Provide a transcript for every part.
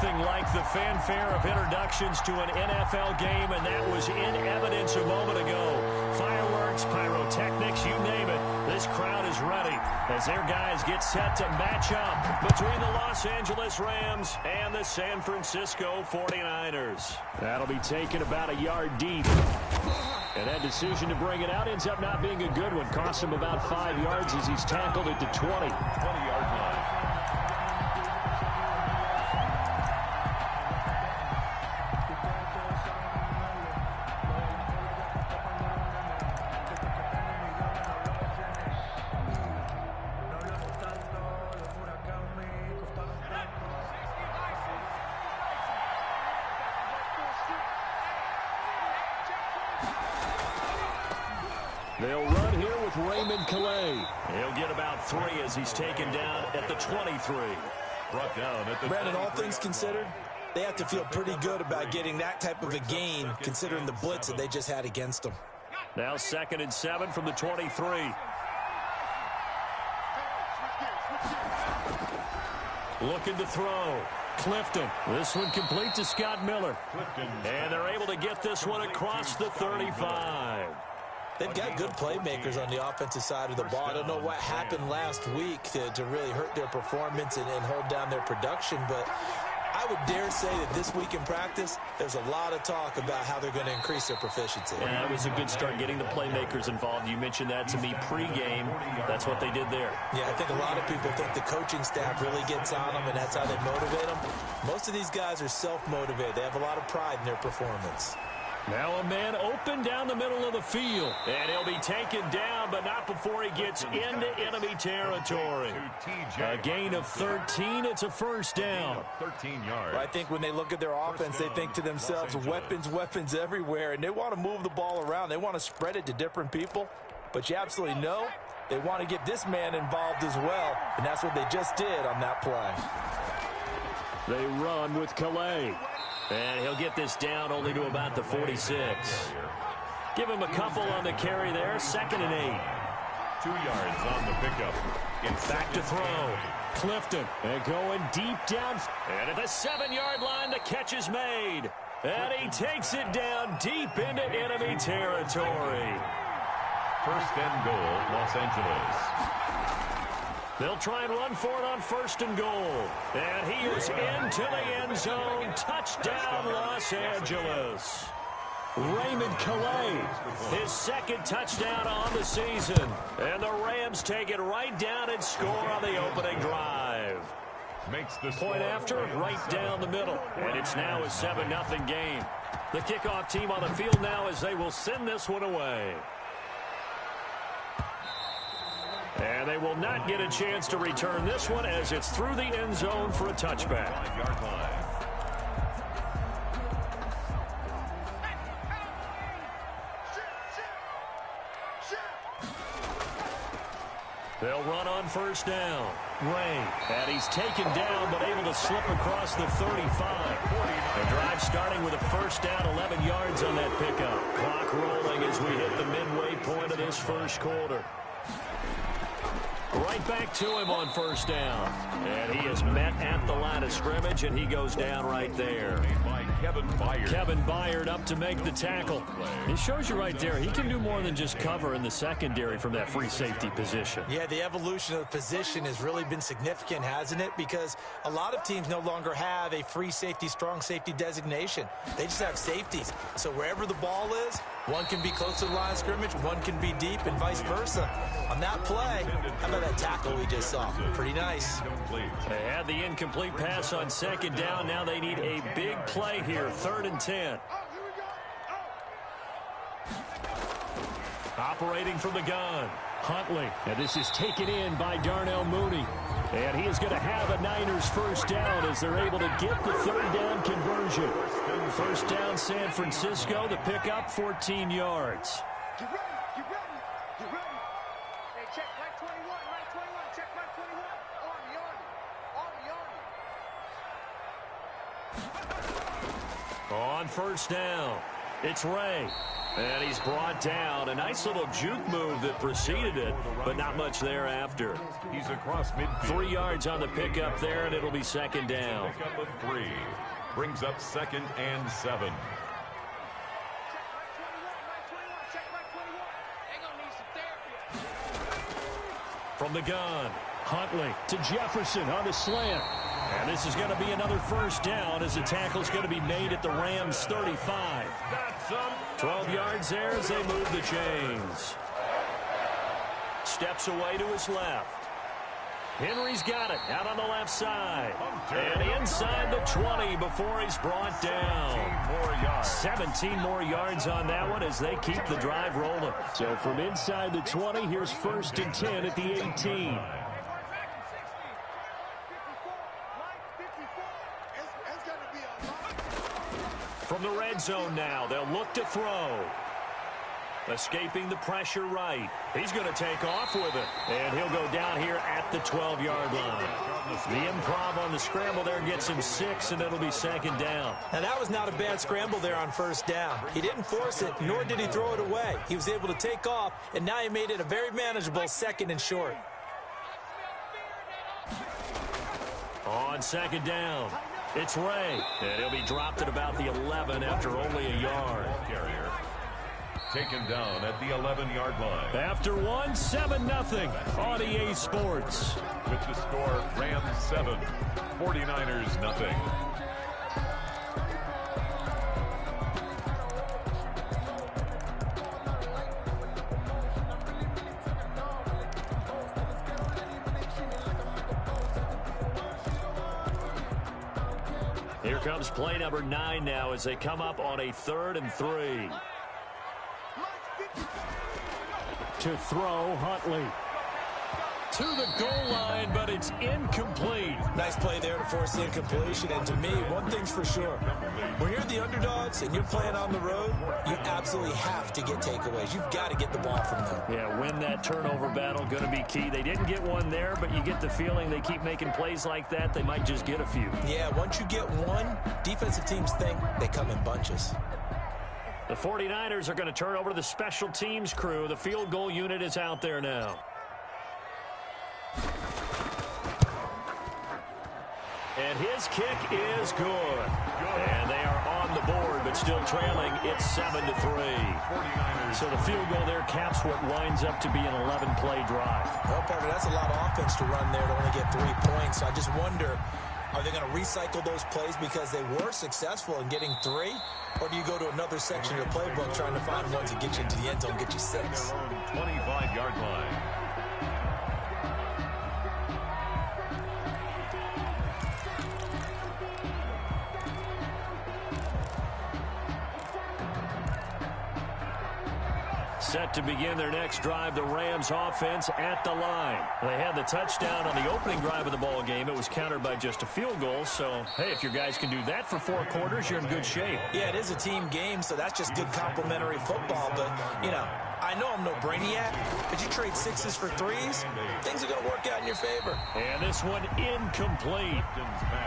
nothing like the fanfare of introductions to an NFL game, and that was in evidence a moment ago. Fireworks, pyrotechnics, you name it. This crowd is ready as their guys get set to match up between the Los Angeles Rams and the San Francisco 49ers. That'll be taken about a yard deep. And that decision to bring it out ends up not being a good one. Costs him about 5 yards as he's tackled at the 20-yard line. They'll run here with Raymond Calais. He'll get about 3 as he's taken down at the 23. Brought down at the Brandon, all things considered, they have to feel pretty good about getting that type of a gain considering the blitz that they just had against them. Now 2nd and 7 from the 23. Looking to throw. Clifton. This one complete to Scott Miller. And they're able to get this one across the 35. They've got good playmakers on the offensive side of the ball. I don't know what happened last week to really hurt their performance and hold down their production, but I would dare say that this week in practice, there's a lot of talk about how they're going to increase their proficiency. Yeah, it was a good start getting the playmakers involved. You mentioned that to me pregame. That's what they did there. Yeah, I think a lot of people think the coaching staff really gets on them, and that's how they motivate them. Most of these guys are self-motivated. They have a lot of pride in their performance. Now a man open down the middle of the field. And he'll be taken down, but not before he gets into enemy territory. A gain of 13. It's a first down. 13 yards. Well, I think when they look at their offense, they think to themselves, weapons everywhere. And they want to move the ball around. They want to spread it to different people. But you absolutely know they want to get this man involved as well. And that's what they just did on that play. They run with Calais. And he'll get this down only to about the 46. Give him a couple on the carry there. 2nd and 8. 2 yards on the pickup. Back to throw. Clifton. And going deep down. And at the 7-yard line, the catch is made. And he takes it down deep into enemy territory. 1st and goal, Los Angeles. They'll try and run for it on 1st and goal. And he is into the end zone. Touchdown, Los Angeles. Raymond Calais, his 2nd touchdown on the season. And the Rams take it right down and score on the opening drive. Makes the point after, right down the middle. And it's now a 7-0 game. The kickoff team on the field now as they will send this one away. And they will not get a chance to return this one as it's through the end zone for a touchback. They'll run on 1st down. Ray, and he's taken down but able to slip across the 35. The drive starting with a 1st down, 11 yards on that pickup. Clock rolling as we hit the midway point of this 1st quarter. Right back to him on 1st down. And he is met at the line of scrimmage, and he goes down right there. Kevin Byard up to make the tackle. It shows you right there, he can do more than just cover in the secondary from that free safety position. Yeah, the evolution of the position has really been significant, hasn't it? Because a lot of teams no longer have a free safety, strong safety designation. They just have safeties. So wherever the ball is, one can be close to the line of scrimmage, one can be deep, and vice versa. On that play, how about that tackle we just saw? Pretty nice. They had the incomplete pass on 2nd down. Now they need a big play here, 3rd and 10. Operating from the gun, Huntley. And this is taken in by Darnell Mooney. And he is going to have a Niners 1st down as they're able to get the 3rd down conversion. 1st down San Francisco, the pickup 14 yards. Get ready. Hey, check right 21, check right 21. On. On 1st down, It's Ray. And he's brought down. A nice little juke move that preceded it, but not much thereafter. He's across midfield. 3 yards on the pickup there, and it'll be second down. Pickup of 3. Brings up 2nd and 7. From the gun, Huntley to Jefferson on the slant. And this is going to be another first down as the tackle's going to be made at the Rams' 35. 12 yards there as they move the chains. Steps away to his left. Henry's got it out on the left side. And inside the 20 before he's brought down. 17 more yards on that one as they keep the drive rolling. So from inside the 20, here's 1st and 10 at the 18. From the red zone now, they'll look to throw. Escaping the pressure right. He's going to take off with it. And he'll go down here at the 12-yard line. The improv on the scramble there gets him 6, and it'll be second down. Now, that was not a bad scramble there on first down. He didn't force it, nor did he throw it away. He was able to take off, and now he made it a very manageable 2nd and short. On second down, it's Ray. And he'll be dropped at about the 11 after only a yard. Carrier taken down at the 11-yard line. After 1, 7-0 on EA Sports. With the score, Rams 7, 49ers nothing. Here comes play number 9 now as they come up on a 3rd and 3. To throw, Huntley. To the goal line, but it's incomplete. Nice play there to force the incompletion. And to me, one thing's for sure. When you're the underdogs and you're playing on the road, you absolutely have to get takeaways. You've got to get the ball from them. Yeah, win that turnover battle, going to be key. They didn't get one there, but you get the feeling they keep making plays like that, they might just get a few. Yeah, once you get one, defensive teams think they come in bunches. The 49ers are going to turn over to the special teams crew. The field goal unit is out there now. And his kick is good. And they are on the board, but still trailing. It's 7-3. So the field goal there caps what winds up to be an 11-play drive. Well, Parker, that's a lot of offense to run there to only get 3 points. So I just wonder, are they going to recycle those plays because they were successful in getting 3? Or do you go to another section of the playbook trying to find ones that get you into the end zone, get you 6? 25-yard line. Set to begin their next drive, the Rams offense at the line. They had the touchdown on the opening drive of the ball game. It was countered by just a field goal. So, hey, if your guys can do that for 4 quarters, you're in good shape. Yeah, it is a team game, so that's just good complementary football. But, you know, I know I'm no brainiac, but you trade 6s for 3s, things are going to work out in your favor. And this one incomplete.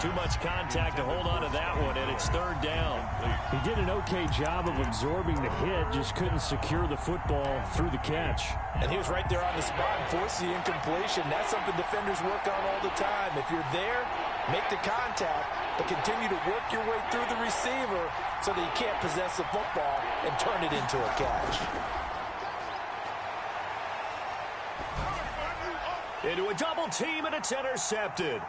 Too much contact to hold on to that one, and it's 3rd down. He did an okay job of absorbing the hit, just couldn't secure the football through the catch. And he was right there on the spot and forced the incompletion. That's something defenders work on all the time. If you're there, make the contact, but continue to work your way through the receiver so that you can't possess the football and turn it into a catch. Into a double team, and it's intercepted.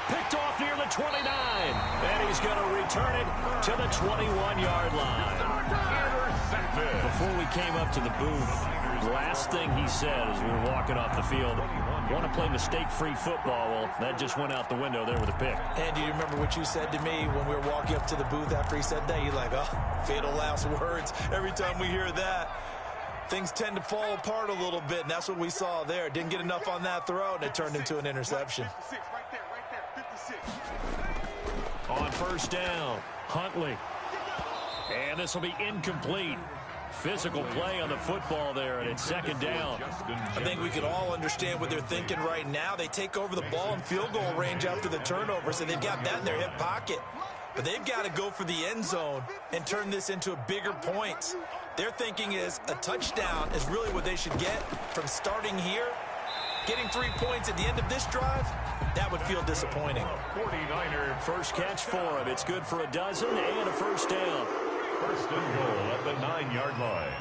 Picked off near the 29, and he's going to return it to the 21-yard line. Intercepted. Before we came up to the booth, the last thing he said as we were walking off the field, want to play mistake-free football. Well, that just went out the window there with a pick. And do you remember what you said to me when we were walking up to the booth after he said that? You're like, oh, fatal last words. Every time we hear that, things tend to fall apart a little bit, and that's what we saw there. Didn't get enough on that throw, and it turned into an interception. On first down, Huntley. And this will be incomplete. Physical play on the football there, and it's 2nd down. I think we could all understand what they're thinking right now. They take over the ball in field goal range after the turnover, so they've got that in their hip pocket. but they've got to go for the end zone and turn this into a bigger points. Their thinking is a touchdown is really what they should get from starting here. Getting 3 points at the end of this drive, that would feel disappointing. 49er. First catch for him. It's good for a dozen and a first down. First and goal at the 9-yard line.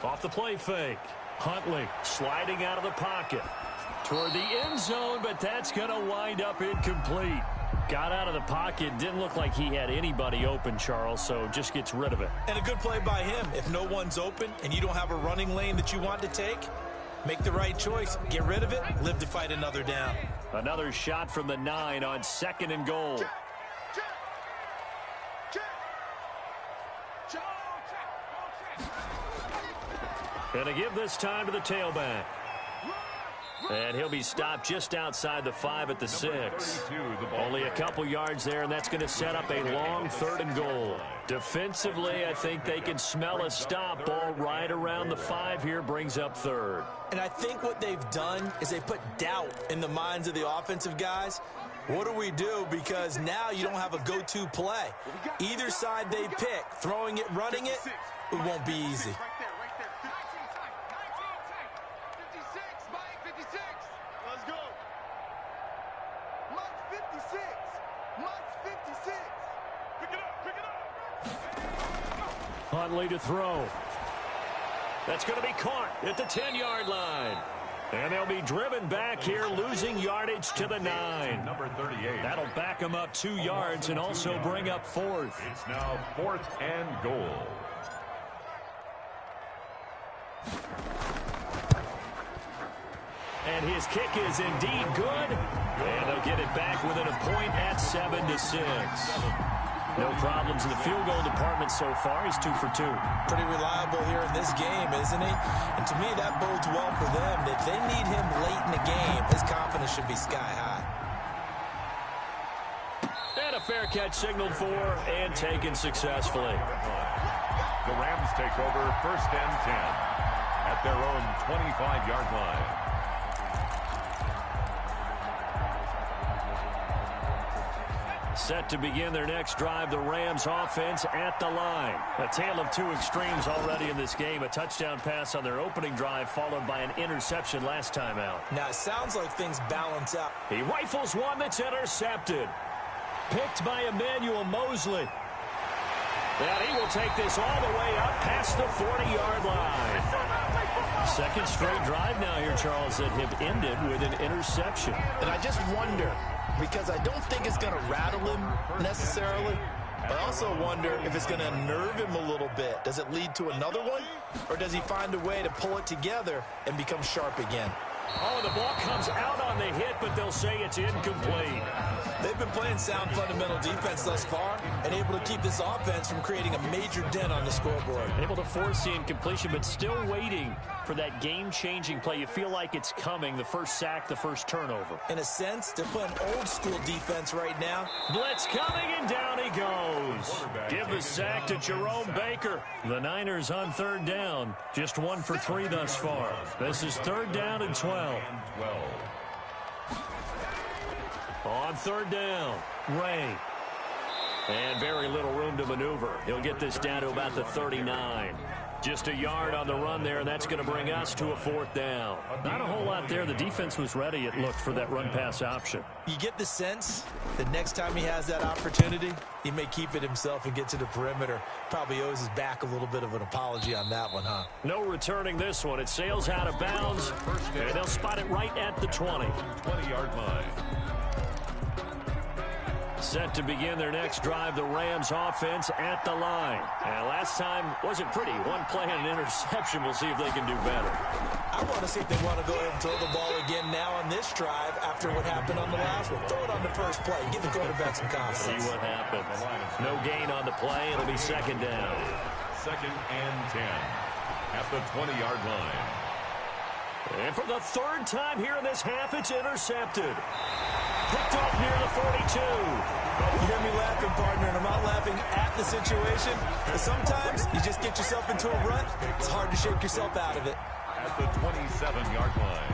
Off the play fake. Huntley sliding out of the pocket toward the end zone, but that's going to wind up incomplete. Got out of the pocket. Didn't look like he had anybody open, Charles, so just gets rid of it. And a good play by him. If no one's open and you don't have a running lane that you want to take, make the right choice. Get rid of it. Live to fight another down. Another shot from the 9 on 2nd and goal. And to give this time to the tailback. And he'll be stopped just outside the 5 at the 6. Only a couple yards there, and that's going to set up a long 3rd and goal. Defensively, I think they can smell a stop. Ball right around the 5 here brings up 3rd. And I think what they've done is they put doubt in the minds of the offensive guys. What do we do? Because now you don't have a go-to play. Either side they pick, throwing it, running it, it won't be easy. Huntley to throw. That's going to be caught at the 10-yard line. And they'll be driven back here, losing yardage to the 9. Number 38. That'll back them up 2 yards and also bring up 4th. It's now 4th and goal. And his kick is indeed good. And they'll get it back within a point at 7-6. No problems in the field goal department so far. He's 2 for 2. Pretty reliable here in this game, isn't he? And to me, that bodes well for them. If they need him late in the game, his confidence should be sky high. And a fair catch signaled for and taken successfully. The Rams take over 1st and 10 at their own 25-yard line. Set to begin their next drive, the Rams offense at the line. A tale of 2 extremes already in this game. A touchdown pass on their opening drive followed by an interception last time out. Now, it sounds like things balance out. He rifles one that's intercepted. Picked by Emmanuel Mosley. And he will take this all the way up past the 40-yard line. Second straight drive now here, Charles, that have ended with an interception. And I just wonder, because I don't think it's going to rattle him necessarily, but I also wonder if it's going to unnerve him a little bit. Does it lead to another one, or does he find a way to pull it together and become sharp again? Oh, the ball comes out on the hit, but they'll say it's incomplete. They've been playing sound fundamental defense thus far and able to keep this offense from creating a major dent on the scoreboard. Able to force the incompletion, but still waiting for that game-changing play. You feel like it's coming, the first sack, the first turnover. In a sense, they're playing old-school defense right now. Blitz coming, and down he goes. Give the sack to Jerome Baker. The Niners on 3rd down. Just 1 for 3 thus far. This is 3rd down and 12. On 3rd down, Ray. And very little room to maneuver. He'll get this down to about the 39. Just a yard on the run there, and that's going to bring us to a 4th down. Not a whole lot there. The defense was ready, it looked, for that run-pass option. You get the sense that next time he has that opportunity, he may keep it himself and get to the perimeter. Probably owes his back a little bit of an apology on that one, huh? No returning this one. It sails out of bounds, and they'll spot it right at the 20. 20-yard line. Set to begin their next drive, the Rams offense at the line. And last time wasn't pretty. One play and an interception. We'll see if they can do better. I want to see if they want to go ahead and throw the ball again now on this drive after what happened on the last one. Throw it on the first play. Give the quarterback some confidence. See what happens. No gain on the play. It'll be 2nd down. 2nd and 10 at the 20-yard line. And for the 3rd time here in this half, it's intercepted. Picked off near the 42. You hear me laughing, partner, and I'm not laughing at the situation. But sometimes you just get yourself into a rut. It's hard to shake yourself out of it. At the 27-yard line.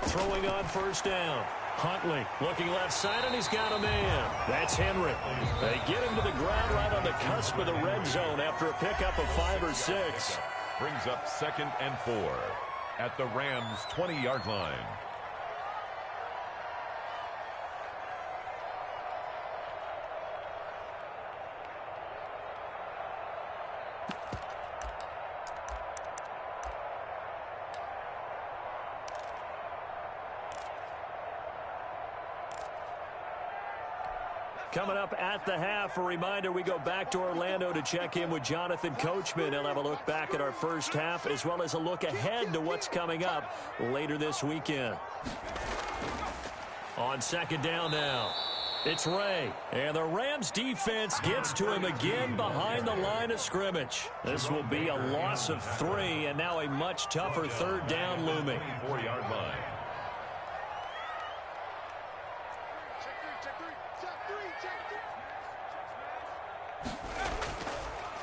Throwing on first down. Huntley looking left side, and he's got a man. That's Henry. They get him to the ground right on the cusp of the red zone after a pickup of 5 or 6. Brings up 2nd and 4 at the Rams' 20-yard line. Coming up at the half, a reminder, we go back to Orlando to check in with Jonathan Coachman. He'll have a look back at our first half as well as a look ahead to what's coming up later this weekend. On second down now, it's Ray. And the Rams defense gets to him again behind the line of scrimmage. This will be a loss of 3 and now a much tougher third down looming. 4-yard line.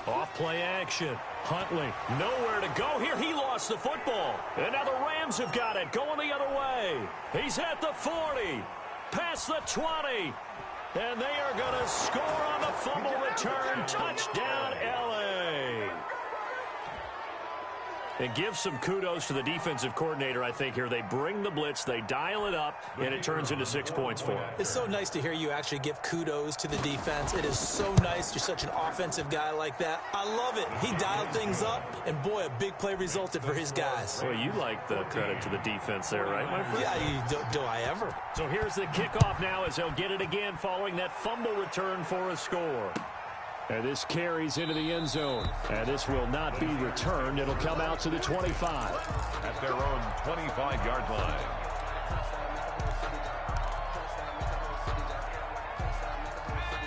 Off play action. Huntley, nowhere to go here. He lost the football. And now the Rams have got it, going the other way. He's at the 40, past the 20. And they are going to score on the fumble return. Touchdown, L.A. And give some kudos to the defensive coordinator, I think, here. They bring the blitz, they dial it up, and it turns into 6 points for them. It's so nice to hear you actually give kudos to the defense. It is so nice. You're such an offensive guy like that. I love it. He dialed things up, and boy, a big play resulted for his guys. Well, you like the credit to the defense there, right, my friend? Yeah, do I ever. So here's the kickoff now as they'll get it again following that fumble return for a score. And this carries into the end zone. And this will not be returned. It'll come out to the 25. At their own 25-yard line.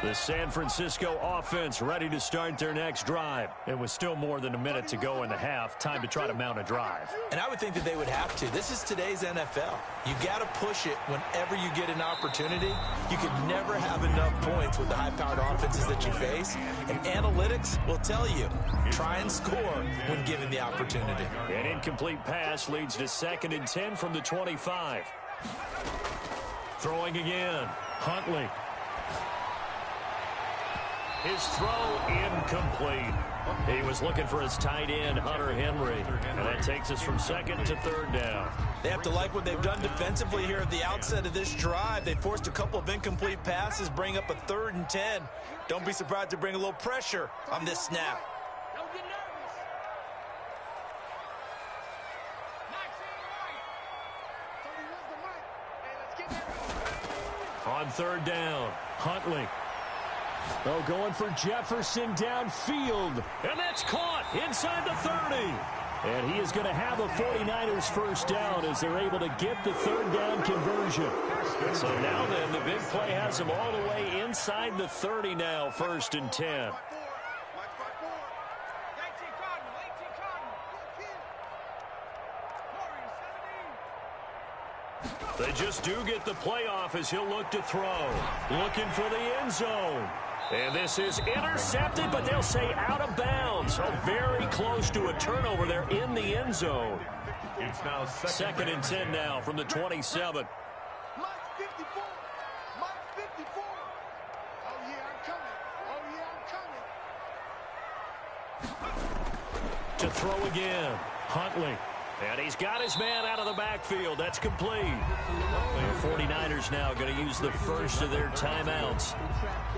The San Francisco offense ready to start their next drive. And with still more than a minute to go in the half, time to try to mount a drive. And I would think that they would have to. This is today's NFL. You got to push it whenever you get an opportunity. You could never have enough points with the high-powered offenses that you face. And analytics will tell you, try and score when given the opportunity. An incomplete pass leads to 2nd and 10 from the 25. Throwing again. Huntley. His throw incomplete. He was looking for his tight end, Hunter Henry. And that takes us from 2nd to 3rd down. They have to like what they've done defensively here at the outset of this drive. They forced a couple of incomplete passes, bring up a 3rd and 10. Don't be surprised to bring a little pressure on this snap. Don't get nervous. On 3rd down, Huntley. Oh, going for Jefferson downfield. And that's caught inside the 30. And he is going to have a 49ers first down as they're able to get the 3rd down conversion. So now then, the big play has them all the way inside the 30 now, 1st and 10. They just do get the playoff as he'll look to throw. Looking for the end zone. And this is intercepted, but they'll say out of bounds. So very close to a turnover there in the end zone. It's now 2nd and 10 now from the 27. Mike 54. Mike 54. Oh, yeah, I'm coming. Oh, yeah, I'm coming. To throw again. Huntley. And he's got his man out of the backfield. That's complete. The 49ers now going to use the first of their timeouts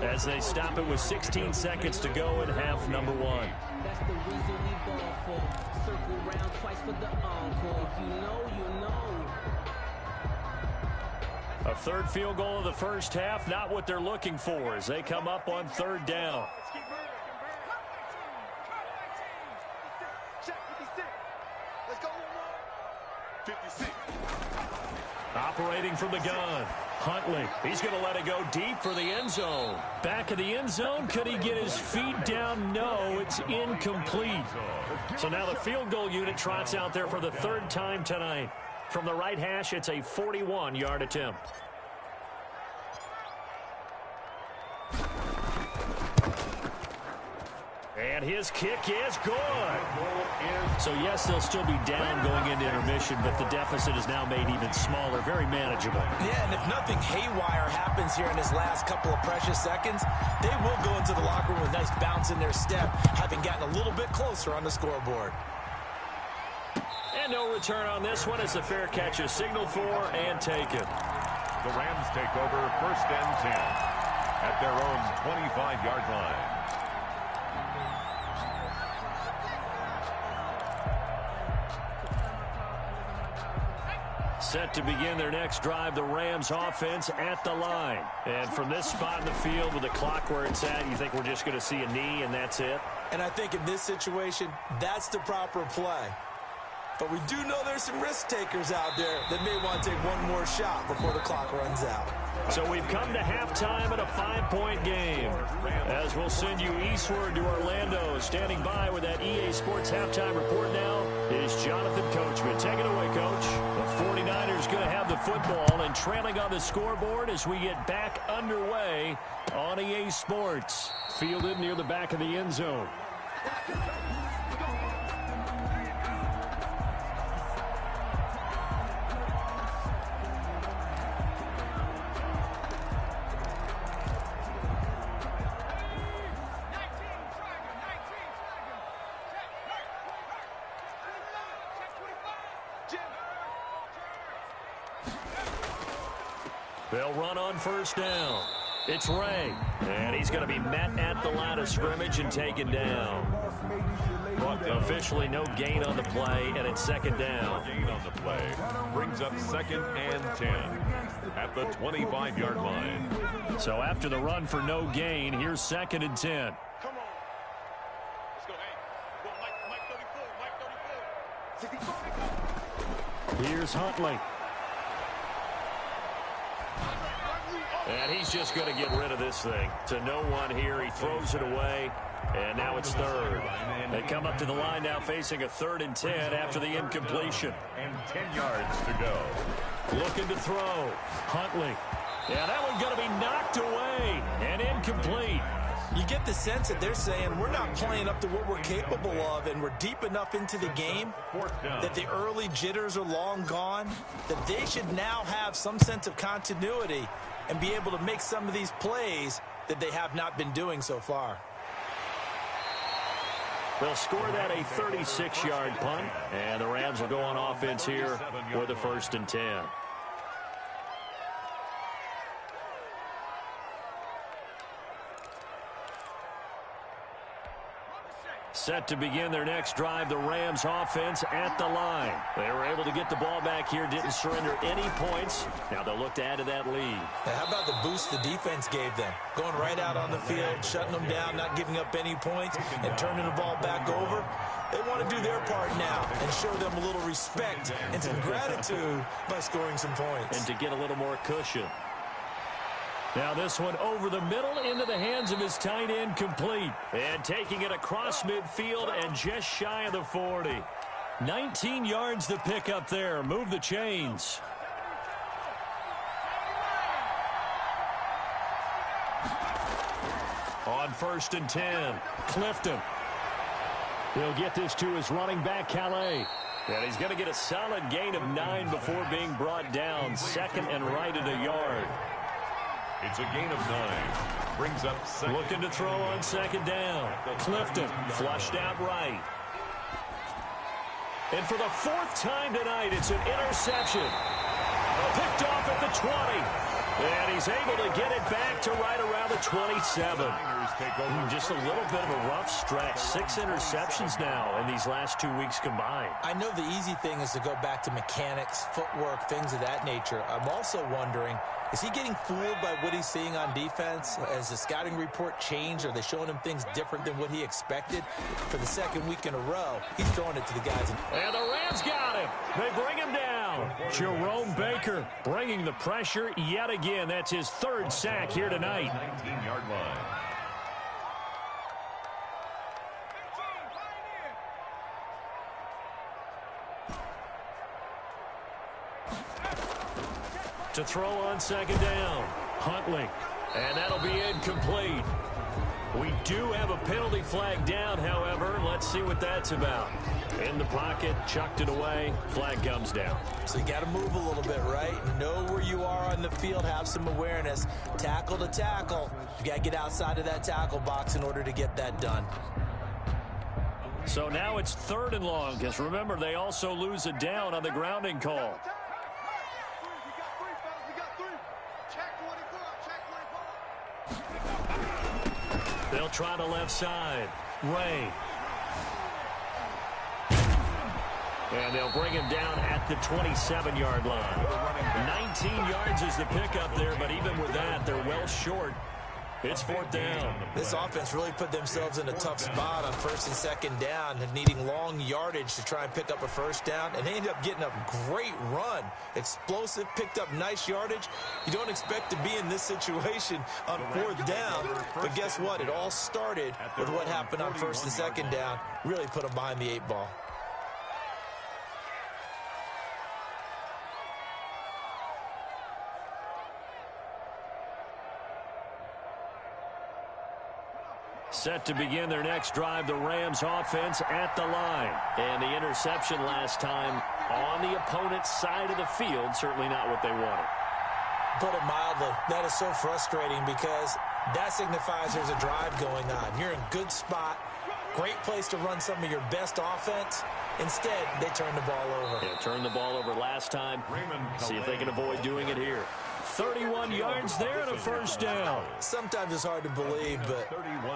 as they stop it with 16 seconds to go in half number 1. That's the reason we ball for. Circle round twice for the encore. If you know, you know. A 3rd field goal of the first half, not what they're looking for as they come up on 3rd down. Let's keep moving. Check 56. Let's go one more. 56. Operating from the gun. Huntley, he's going to let it go deep for the end zone. Back of the end zone, could he get his feet down? No, it's incomplete. So now the field goal unit trots out there for the 3rd time tonight. From the right hash, it's a 41-yard attempt. And his kick is good. So, yes, they'll still be down going into intermission, but the deficit is now made even smaller, very manageable. Yeah, and if nothing haywire happens here in his last couple of precious seconds, they will go into the locker room with a nice bounce in their step, having gotten a little bit closer on the scoreboard. And no return on this one as the fair catch is signaled for and taken. The Rams take over 1st and 10 at their own 25-yard line. Set to begin their next drive, the Rams offense at the line. And from this spot in the field with the clock where it's at, you think we're just going to see a knee and that's it? And I think in this situation, that's the proper play. But we do know there's some risk takers out there that may want to take one more shot before the clock runs out. So we've come to halftime in a 5-point game. As we'll send you eastward to Orlando. Standing by with that EA Sports halftime report now is Jonathan Coachman. Take it away, Coach. The 49ers going to have the football and trailing on the scoreboard as we get back underway on EA Sports. Fielded near the back of the end zone. They'll run on 1st down. It's Ray. And he's going to be met at the line of scrimmage and taken down. Officially no gain on the play, and it's 2nd down. Gain on the play brings up 2nd and 10 at the 25-yard line. So after the run for no gain, here's 2nd and 10. Come on. Let's go. Hey, go Mike 34. Mike 34. Here's Huntley. And he's just going to get rid of this thing. To no one here. He throws it away. And now it's 3rd. They come up to the line now facing a 3rd and 10 after the incompletion. And 10 yards to go. Looking to throw. Huntley. Yeah, that one's going to be knocked away and incomplete. You get the sense that they're saying we're not playing up to what we're capable of, and we're deep enough into the game that the early jitters are long gone, that they should now have some sense of continuity and be able to make some of these plays that they have not been doing so far. They'll score that a 36-yard punt, and the Rams will go on offense here with a 1st and 10. Set to begin their next drive, the Rams offense at the line. They were able to get the ball back here, didn't surrender any points. Now they'll look to add to that lead. Now, how about the boost the defense gave them? Going right out on the field, shutting them down, not giving up any points, and turning the ball back over. They want to do their part now and show them a little respect and some gratitude by scoring some points. And to get a little more cushion. Now this one over the middle into the hands of his tight end, complete. And taking it across midfield and just shy of the 40. 19 yards to pick up there. Move the chains. On 1st and 10, Clifton. He'll get this to his running back, Calais. And he's going to get a solid gain of 9 before being brought down. 2nd and right at a yard. It's a gain of 9. Brings up 2nd. Looking to throw on 2nd down. Clifton flushed out right. And for the 4th time tonight, it's an interception. Picked off at the 20. And he's able to get it back to right around the 27. Just a little bit of a rough stretch. 6 interceptions now in these last 2 weeks combined. I know the easy thing is to go back to mechanics, footwork, things of that nature. I'm also wondering, is he getting fooled by what he's seeing on defense? Has the scouting report changed? Are they showing him things different than what he expected? For the 2nd week in a row, he's throwing it to the guys. And the Rams got him. They bring him down. Jerome Baker bringing the pressure yet again. That's his 3rd sack here tonight. 19-yard line. To throw on 2nd down. Huntley. And that'll be incomplete. We do have a penalty flag down, however. Let's see what that's about. In the pocket, chucked it away, flag comes down. So you got to move a little bit, right? Know where you are on the field, have some awareness. Tackle to tackle. You got to get outside of that tackle box in order to get that done. So now it's 3rd and long, because remember, they also lose a down on the grounding call. They'll try the left side. Ray. And they'll bring him down at the 27-yard line. 19 yards is the pickup there, but even with that, they're well short. It's 4th down. This offense really put themselves in a tough spot on 1st and 2nd down, needing long yardage to try and pick up a 1st down, and they ended up getting a great run. Explosive, picked up nice yardage. You don't expect to be in this situation on 4th down, but guess what? It all started with what happened on 1st and 2nd down. Really put them behind the 8 ball. Set to begin their next drive, the Rams offense at the line. And the interception last time on the opponent's side of the field, certainly not what they wanted. Put it mildly, that is so frustrating because that signifies there's a drive going on. You're in a good spot, great place to run some of your best offense. Instead, they turn the ball over. Yeah, turned the ball over last time. See if they can avoid doing it here. 31 yards there and a 1st down. Sometimes it's hard to believe, but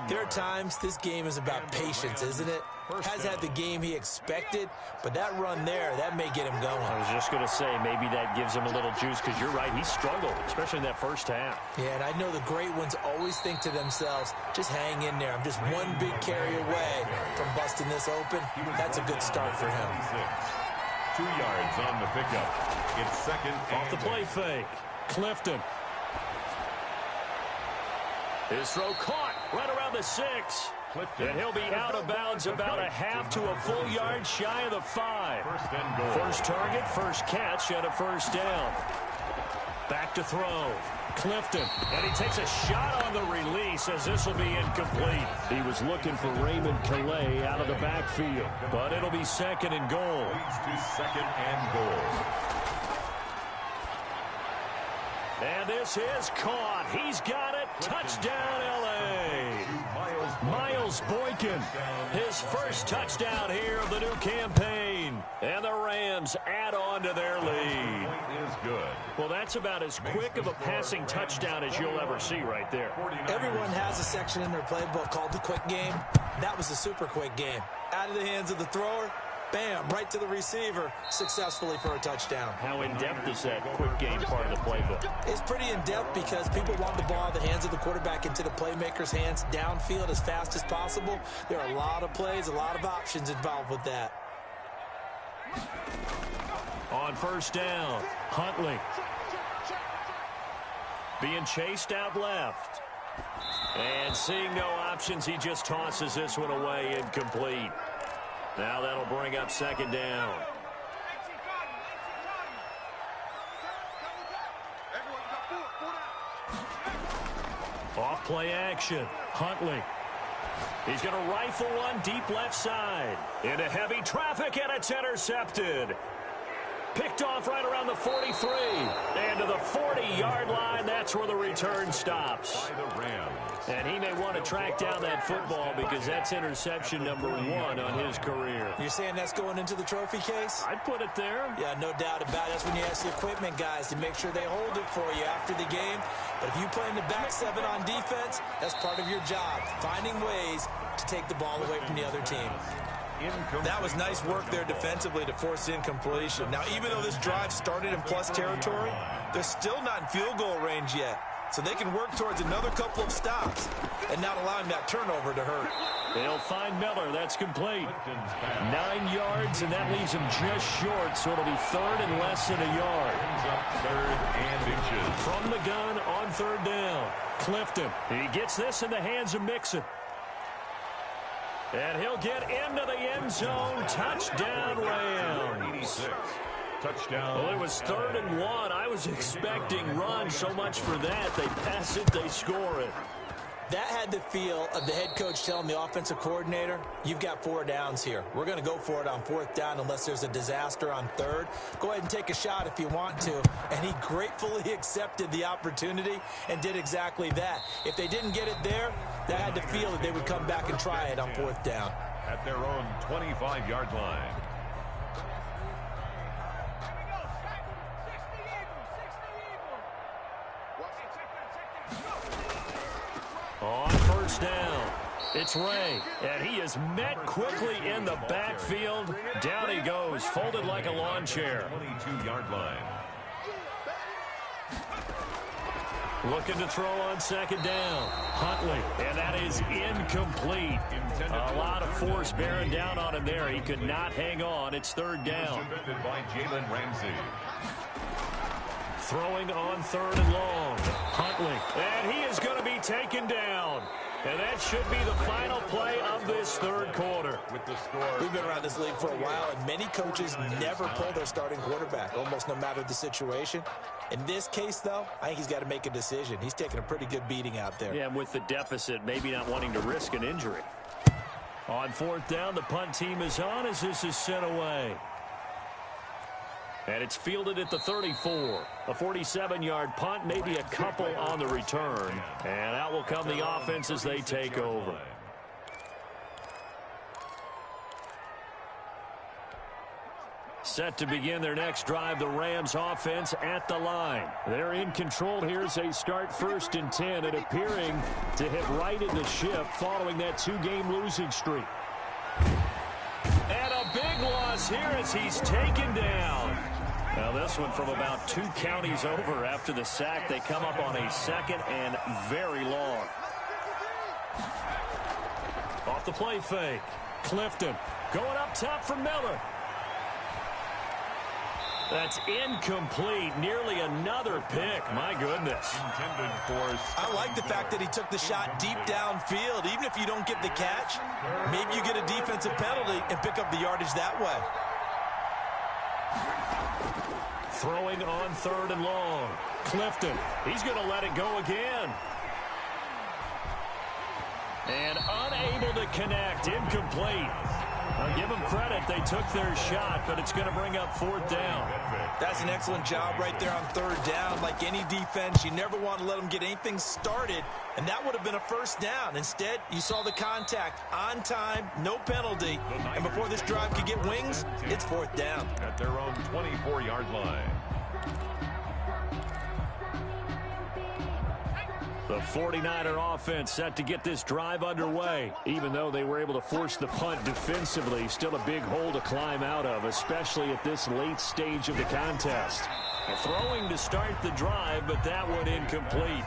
there are times this game is about patience, isn't it? Has had the game he expected, but that run there, that may get him going. I was just going to say, maybe that gives him a little juice, because you're right, he struggled, especially in that 1st half. Yeah, and I know the great ones always think to themselves, just hang in there. I'm just one big carry away from busting this open. That's a good start for him. 2 yards on the pickup. It's 2nd off the play fake. Clifton. His throw caught right around the 6. Clifton. And he'll be out of bounds about a half to a full yard shy of the 5. First target, first catch, and a 1st down. Back to throw. Clifton. And he takes a shot on the release as this will be incomplete. He was looking for Raymond Calais out of the backfield. But it'll be 2nd and goal. Leads to 2nd and goal. And this is caught. He's got it. Touchdown, L.A. Miles Boykin, his first touchdown here of the new campaign. And the Rams add on to their lead. Is good. Well, that's about as quick of a passing touchdown as you'll ever see right there. Everyone has a section in their playbook called the quick game. That was the super quick game. Out of the hands of the thrower, bam, right to the receiver, successfully for a touchdown. How in-depth is that quick game part of the playbook? It's pretty in-depth because people want the ball in the hands of the quarterback into the playmaker's hands downfield as fast as possible. There are a lot of plays, a lot of options involved with that. On 1st down, Huntley. Being chased out left. And seeing no options, he just tosses this one away, incomplete. Now that'll bring up 2nd down. Off play action. Huntley. He's going to rifle one deep left side. Into heavy traffic, and it's intercepted. Picked off right around the 43. And to the 40-yard line, that's where the return stops. By the Rams. And he may want to track down that football because that's interception number 1 on his career. You're saying that's going into the trophy case? I'd put it there. Yeah, no doubt about it. That's when you ask the equipment guys to make sure they hold it for you after the game. But if you play in the back 7 on defense, that's part of your job, finding ways to take the ball away from the other team. That was nice work there defensively to force incompletion. Now, even though this drive started in plus territory, they're still not in field goal range yet. So they can work towards another couple of stops and not allowing that turnover to hurt. They'll find Miller. That's complete. 9 yards, and that leaves him just short, so it'll be 3rd and less than a yard. 3rd and inches. From the gun on 3rd down. Clifton. He gets this in the hands of Mixon. And he'll get into the end zone. Touchdown, Rams. Touchdown. Well, it was 3rd and 1. I was expecting run, so much for that. They pass it, they score it. That had the feel of the head coach telling the offensive coordinator, you've got 4 downs here. We're going to go for it on 4th down unless there's a disaster on 3rd. Go ahead and take a shot if you want to. And he gratefully accepted the opportunity and did exactly that. If they didn't get it there, that had the feel that they would come back and try it on 4th down. At their own 25-yard line. On 1st down, it's Ray, and he is met quickly in the backfield. Down he goes, folded like a lawn chair. 22-yard line. Looking to throw on 2nd down. Huntley, and that is incomplete. A lot of force bearing down on him there. He could not hang on. It's 3rd down. Defended by Jalen Ramsey. Throwing on 3rd and long. Huntley, and he is going to be taken down. And that should be the final play of this 3rd quarter. With the score. We've been around this league for a while, and many coaches never pull their starting quarterback, almost no matter the situation. In this case, though, I think he's got to make a decision. He's taking a pretty good beating out there. Yeah, and with the deficit, maybe not wanting to risk an injury. On 4th down, the punt team is on as this is sent away. And it's fielded at the 34. A 47-yard punt, maybe a couple on the return. And out will come the offense as they take over. Set to begin their next drive, the Rams offense at the line. They're in control here as they start 1st and 10 and appearing to have righted the ship following that 2-game losing streak. And a big loss here as he's taken down. Now this one from about 2 counties over after the sack. They come up on a 2nd and very long. Off the play fake. Clifton going up top for Miller. That's incomplete. Nearly another pick. My goodness. Intended for. I like the fact that he took the shot deep downfield. Even if you don't get the catch, maybe you get a defensive penalty and pick up the yardage that way. Throwing on 3rd and long. Clifton. He's going to let it go again. And unable to connect. Incomplete. I'll give them credit. They took their shot, but it's going to bring up 4th down. That's an excellent job right there on 3rd down. Like any defense, you never want to let them get anything started, and that would have been a 1st down. Instead, you saw the contact on time, no penalty, and before this drive could get wings, it's 4th down. At their own 24-yard line. The 49er offense set to get this drive underway. Even though they were able to force the punt defensively, still a big hole to climb out of, especially at this late stage of the contest. Throwing to start the drive, but that one incomplete.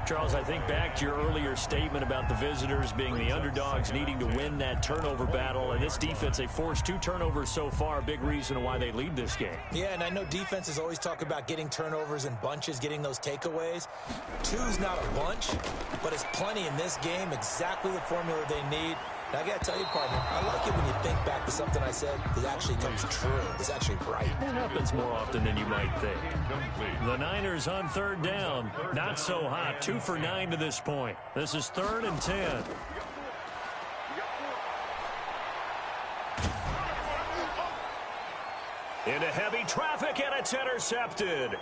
Charles, I think back to your earlier statement about the visitors being the underdogs needing to win that turnover battle. And this defense, they forced 2 turnovers so far, a big reason why they lead this game. Yeah, and I know defenses always talk about getting turnovers in bunches, getting those takeaways. 2's not a bunch, but it's plenty in this game, exactly the formula they need. And I got to tell you, partner, I like it when you think back to something I said that actually comes true. It's actually right. That happens more often than you might think. The Niners on 3rd down. Not so hot. 2 for 9 to this point. This is 3rd and 10. Into heavy traffic, and it's intercepted.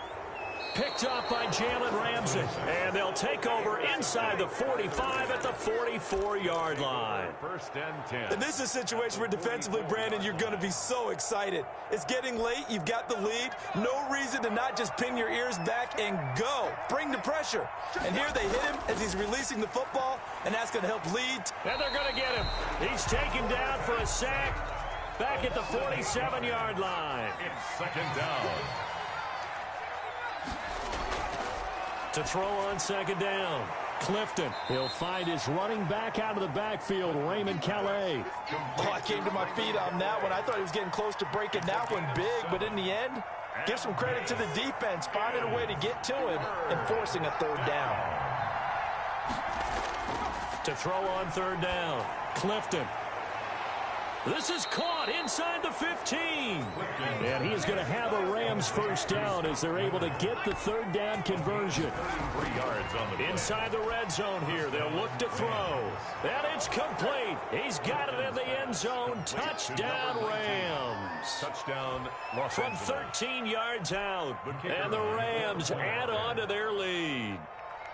Picked off by Jalen Ramsey. And they'll take over inside the 45 at the 44-yard line. 1st and 10. And this is a situation where defensively, Brandon, you're going to be so excited. It's getting late. You've got the lead. No reason to not just pin your ears back and go. Bring the pressure. And here they hit him as he's releasing the football, and that's going to help lead. And they're going to get him. He's taken down for a sack back at the 47-yard line. It's 2nd down. To throw on 2nd down. Clifton. He'll find his running back out of the backfield, Raymond Calais. Oh, I came to my feet on that one. I thought he was getting close to breaking that one big, but in the end, give some credit to the defense, finding a way to get to him and forcing a 3rd down. To throw on 3rd down. Clifton. This is caught inside the 15. And he is going to have a Rams Rams first down as they're able to get the third down conversion. 3 yards on the play. Inside the red zone here. They'll look to throw. And it's complete. He's got it in the end zone. Touchdown, Rams. Touchdown, Los From Angeles. 13 yards out. And the Rams add on to their lead.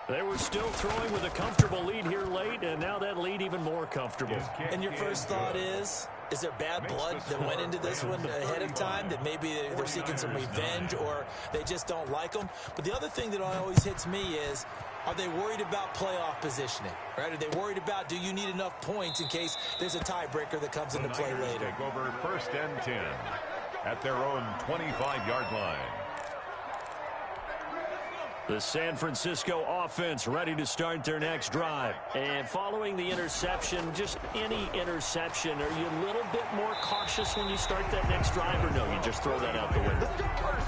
They were still throwing with a comfortable lead here late, and now that lead even more comfortable. And your first thought is there bad blood that went into this one ahead of time, that maybe they're seeking some revenge or they just don't like them? But the other thing that always hits me is, are they worried about playoff positioning? Right? Are they worried about, do you need enough points in case there's a tiebreaker that comes into play later? Take over first and 10 at their own 25-yard line. The San Francisco offense ready to start their next drive. And following the interception, just any interception, are you a little bit more cautious when you start that next drive, or no, you just throw that out the window?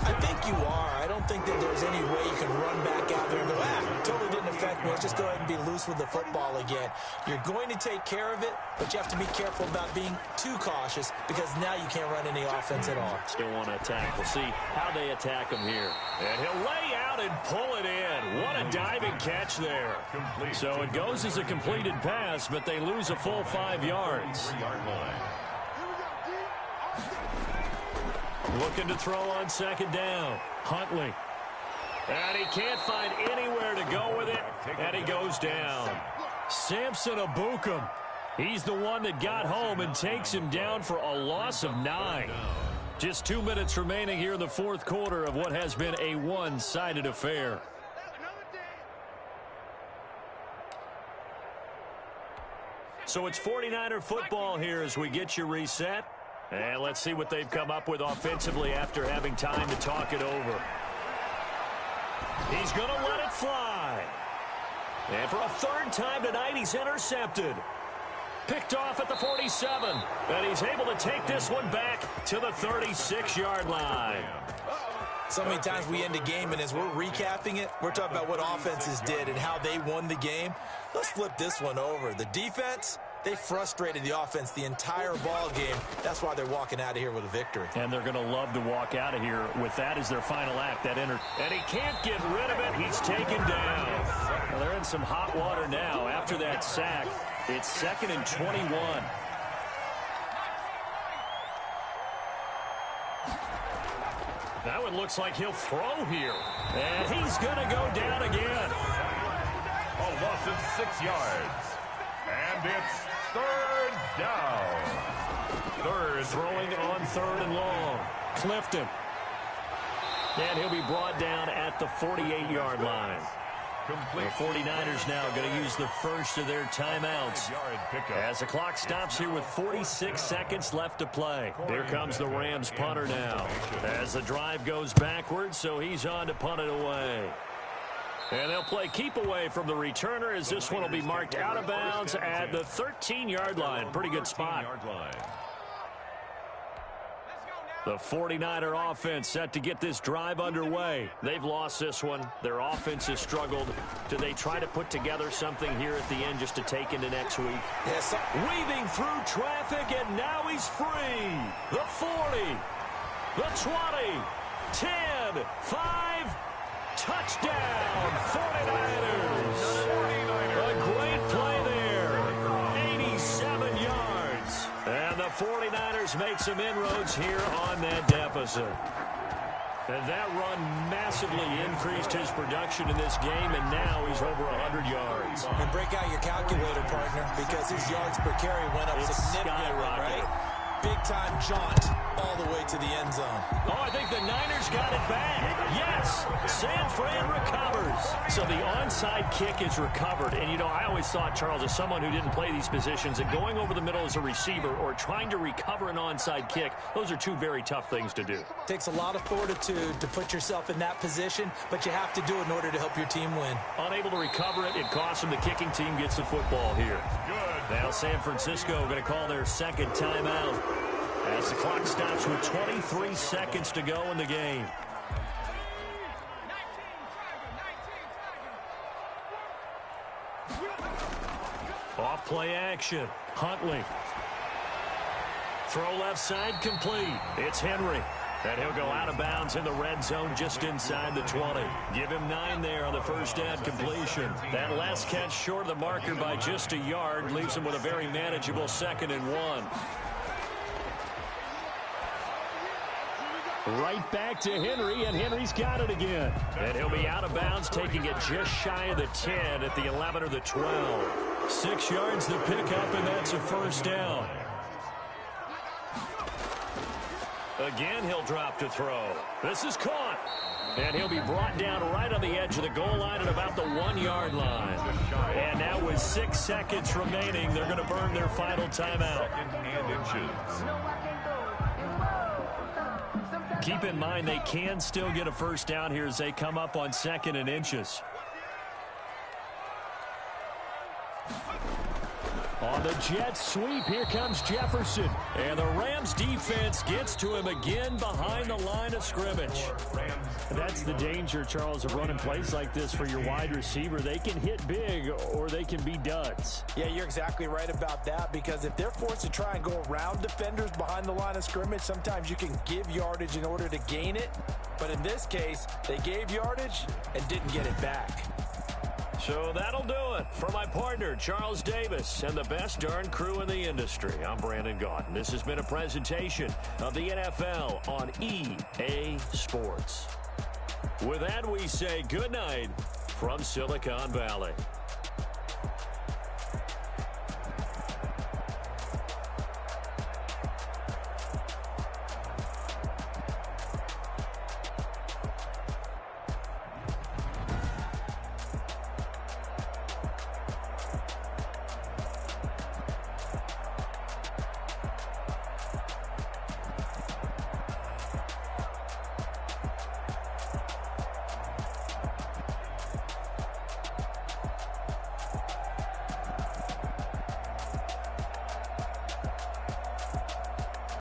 I think you are. I don't think that there's any way you can run back out there and go, totally didn't affect me. Let's just go ahead and be loose with the football again. You're going to take care of it, but you have to be careful about being too cautious because now you can't run any offense at all. Still want to attack. We'll see how they attack him here. And he'll lay out and pull it in. What a diving catch there. So it goes as a completed pass, but they lose a full 5 yards. 3-yard line. Looking to throw on second down. Huntley. And he can't find anywhere to go with it, and he goes down. Samson Abukum. He's the one that got home and takes him down for a loss of 9. Just 2 minutes remaining here in the fourth quarter of what has been a one-sided affair. So it's 49er football here as we get you reset. And let's see what they've come up with offensively after having time to talk it over. He's going to let it fly. And for a third time tonight, he's intercepted. Picked off at the 47. And he's able to take this one back to the 36-yard line. So many times we end a game, and as we're recapping it, we're talking about what offenses did and how they won the game. Let's flip this one over. The defense, they frustrated the offense the entire ball game. That's why they're walking out of here with a victory. And they're going to love to walk out of here with that as their final act. And he can't get rid of it. He's taken down. Well, they're in some hot water now after that sack. It's 2nd and 21. That one looks like he'll throw here. And he's going to go down again. A loss of 6 yards. And it's third down. Throwing on third and long. Clifton. And he'll be brought down at the 48-yard line. The 49ers now going to use the first of their timeouts as the clock stops here with 46 seconds left to play. Here comes the Rams punter now as the drive goes backwards, so he's on to punt it away. And they'll play keep away from the returner as this one will be marked out of bounds at the 13-yard line. Pretty good spot. The 49er offense set to get this drive underway. They've lost this one. Their offense has struggled. Do they try to put together something here at the end just to take into next week? Yes. Weaving through traffic, and now he's free. The 40, the 20, 10, 5, touchdown, 49ers. A great play there, 87 yards. And the 49ers make some inroads here on that deficit. And that run massively increased his production in this game, and now he's over 100 yards. And break out your calculator, partner, because his yards per carry went up significantly, right? Big-time jaunt all the way to the end zone. Oh, I think the Niners got it back. Yes, San Fran recovers. So the onside kick is recovered. And, you know, I always thought, Charles, as someone who didn't play these positions, that going over the middle as a receiver or trying to recover an onside kick, those are two very tough things to do. Takes a lot of fortitude to put yourself in that position, but you have to do it in order to help your team win. Unable to recover it, it costs them. The kicking team gets the football here. Now San Francisco going to call their second timeout as the clock stops with 23 seconds to go in the game. Off play action. Huntley. Throw left side complete. It's Henry. And he'll go out of bounds in the red zone just inside the 20. Give him 9 there on the first down completion. That last catch short of the marker by just a yard leaves him with a very manageable 2nd and 1. Right back to Henry, and Henry's got it again. And he'll be out of bounds, taking it just shy of the 10 at the 11 or the 12. 6 yards to pick up, and that's a first down. Again, he'll drop to throw. This is caught. And he'll be brought down right on the edge of the goal line at about the 1-yard line. And now with 6 seconds remaining, they're going to burn their final timeout. 2nd and inches. Keep in mind they can still get a first down here as they come up on 2nd and inches. On the jet sweep, here comes Jefferson. And the Rams defense gets to him again behind the line of scrimmage. That's the danger, Charles, of running plays like this for your wide receiver. They can hit big or they can be duds. Yeah, you're exactly right about that, because if they're forced to try and go around defenders behind the line of scrimmage, sometimes you can give yardage in order to gain it. But in this case, they gave yardage and didn't get it back. So that'll do it for my partner, Charles Davis, and the best darn crew in the industry. I'm Brandon Gaudin. This has been a presentation of the NFL on EA Sports. With that, we say good night from Silicon Valley.